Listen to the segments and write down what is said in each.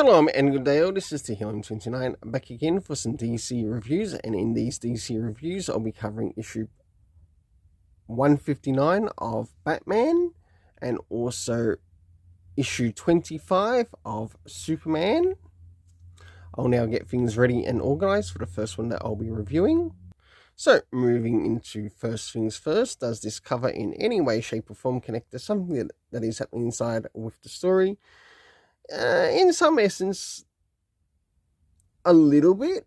Shalom and good day all, this is Tehillim29 back again for some DC reviews, and in these DC reviews I'll be covering issue 159 of Batman and also issue 25 of Superman. I'll now get things ready and organised for the first one that I'll be reviewing. So, moving into first things first, does this cover in any way, shape or form connect to something that is happening inside with the story? In some essence, a little bit,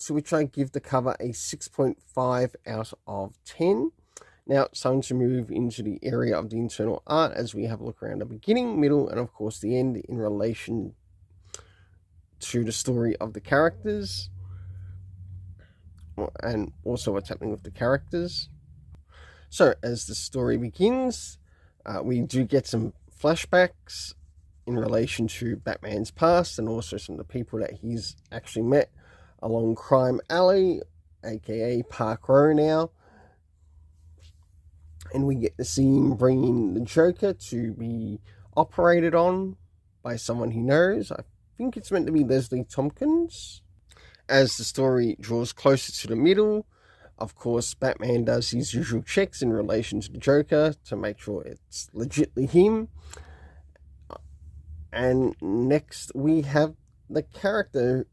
to which I give the cover a 6.5 out of 10. Now it's time to move into the area of the internal art as we have a look around the beginning, middle, and of course the end in relation to the story of the characters and also what's happening with the characters. So as the story begins, we do get some flashbacks in relation to Batman's past and also some of the people that he's actually met along Crime Alley, aka Park Row now. And we get to see him bringing the Joker to be operated on by someone he knows. I think it's meant to be Leslie Tompkins. As the story draws closer to the middle, of course, Batman does his usual checks in relation to the Joker to make sure it's legitly him. And next we have the character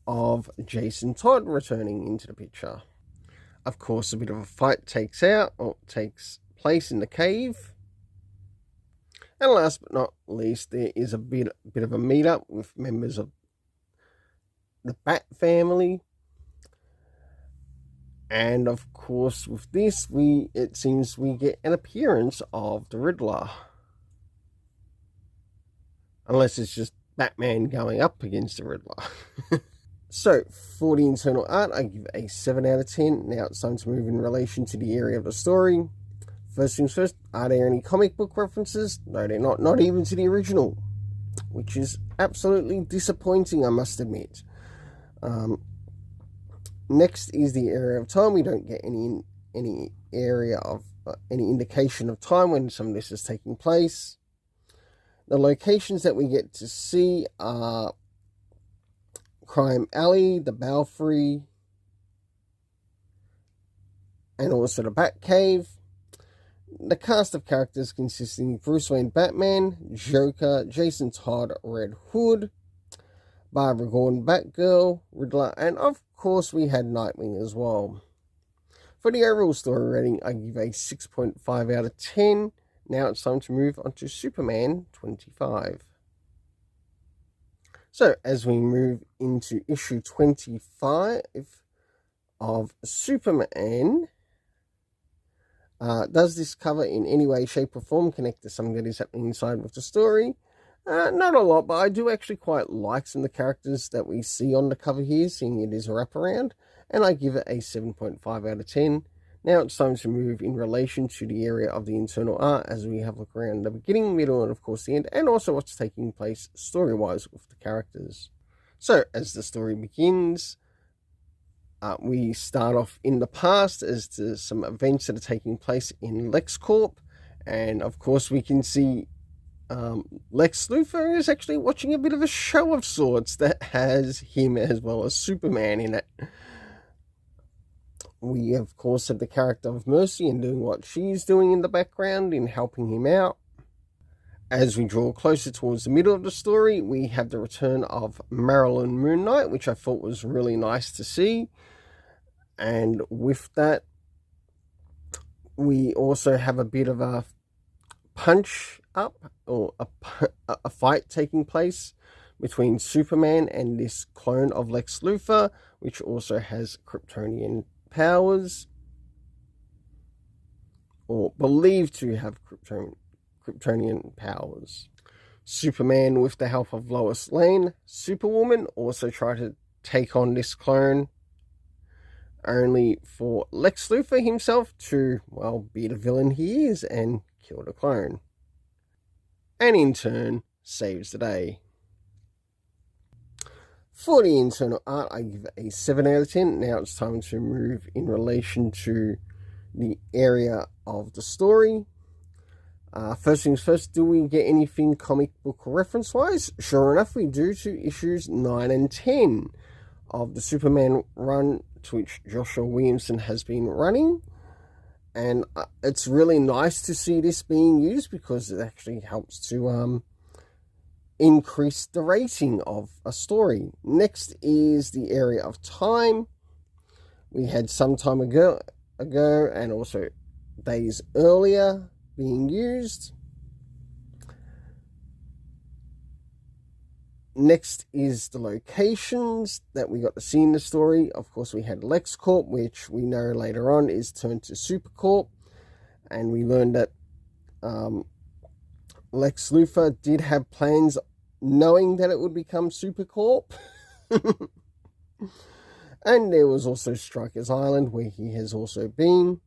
of Jason Todd returning into the picture. Of course, a bit of a fight takes place in the cave. And last but not least, there is a bit of a meetup with members of the Bat family. And of course, with this, it seems we get an appearance of the Riddler. Unless it's just Batman going up against the Riddler. So, for the internal art, I give a 7 out of 10. Now it's time to move in relation to the area of the story. First things first, are there any comic book references? No, they're not even to the original. Which is absolutely disappointing, I must admit. Next is the area of time. We don't get any area of any indication of time when some of this is taking place. The locations that we get to see are Crime Alley, the Belfry, and also the Batcave. The cast of characters consisting of Bruce Wayne Batman, Joker, Jason Todd Red Hood, Barbara Gordon Batgirl, Riddler, and of course we had Nightwing as well. For the overall story rating, I give a 6.5 out of 10. Now it's time to move on to Superman 25. So, as we move into issue 25 of Superman, does this cover in any way, shape or form connect to something that is happening inside with the story? Not a lot, but I do actually quite like some of the characters that we see on the cover here, seeing it is a wraparound, and I give it a 7.5 out of 10. Now it's time to move in relation to the area of the internal art as we have a look around the beginning, middle, and of course the end, and also what's taking place story-wise with the characters. So, as the story begins, we start off in the past as to some events that are taking place in LexCorp, and of course we can see Lex Luthor is actually watching a bit of a show of sorts that has him as well as Superman in it. We, of course, have the character of Mercy and doing what she's doing in the background in helping him out. As we draw closer towards the middle of the story, we have the return of Marilyn Moon Knight, which I thought was really nice to see. And with that, we also have a bit of a punch up, or a fight taking place between Superman and this clone of Lex Luthor, which also has Kryptonian powers, or believed to have Kryptonian powers. Superman, with the help of Lois Lane, Superwoman, also try to take on this clone, only for Lex Luthor himself to, well, be the villain he is and kill the clone, and in turn saves the day. For the internal art, I give it a 7 out of 10. Now it's time to move in relation to the area of the story. First things first, do we get anything comic book reference-wise? Sure enough, we do, to issues 9 and 10 of the Superman run, to which Joshua Williamson has been running. And it's really nice to see this being used, because it actually helps to increase the rating of a story. Next is the area of time. We had some time ago and also days earlier being used. Next is the locations that we got to see in the story. Of course, we had LexCorp, which we know later on is turned to SuperCorp, and we learned that Lex Luthor did have plans knowing that it would become SuperCorp. And there was also Stryker's Island, where he has also been.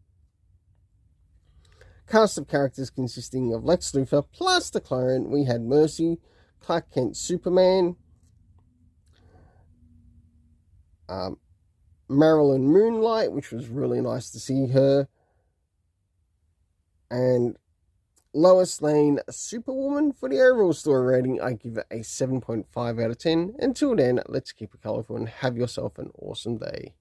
Cast of characters consisting of Lex Luthor plus the clone. We had Mercy, Clark Kent Superman, Marilyn Moonlight, which was really nice to see her, and Lois Lane Superwoman. For the overall story rating, I give it a 7.5 out of 10. Until then, let's keep it colourful and have yourself an awesome day.